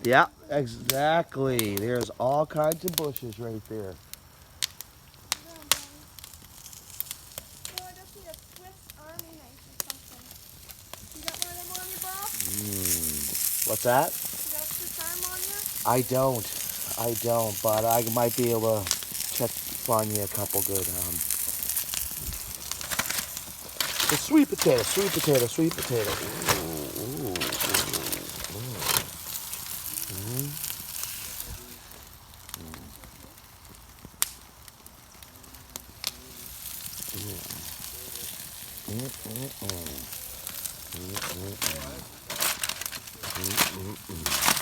Yeah, exactly. There's all kinds of bushes right there. What's that? I don't. I don't, but I might be able to find you a couple good. The sweet potato, sweet potato, sweet potato. Ooh, ooh, ooh, ooh. Mm, mm, mm. Mm, mm, mm. Mm, mm, mm.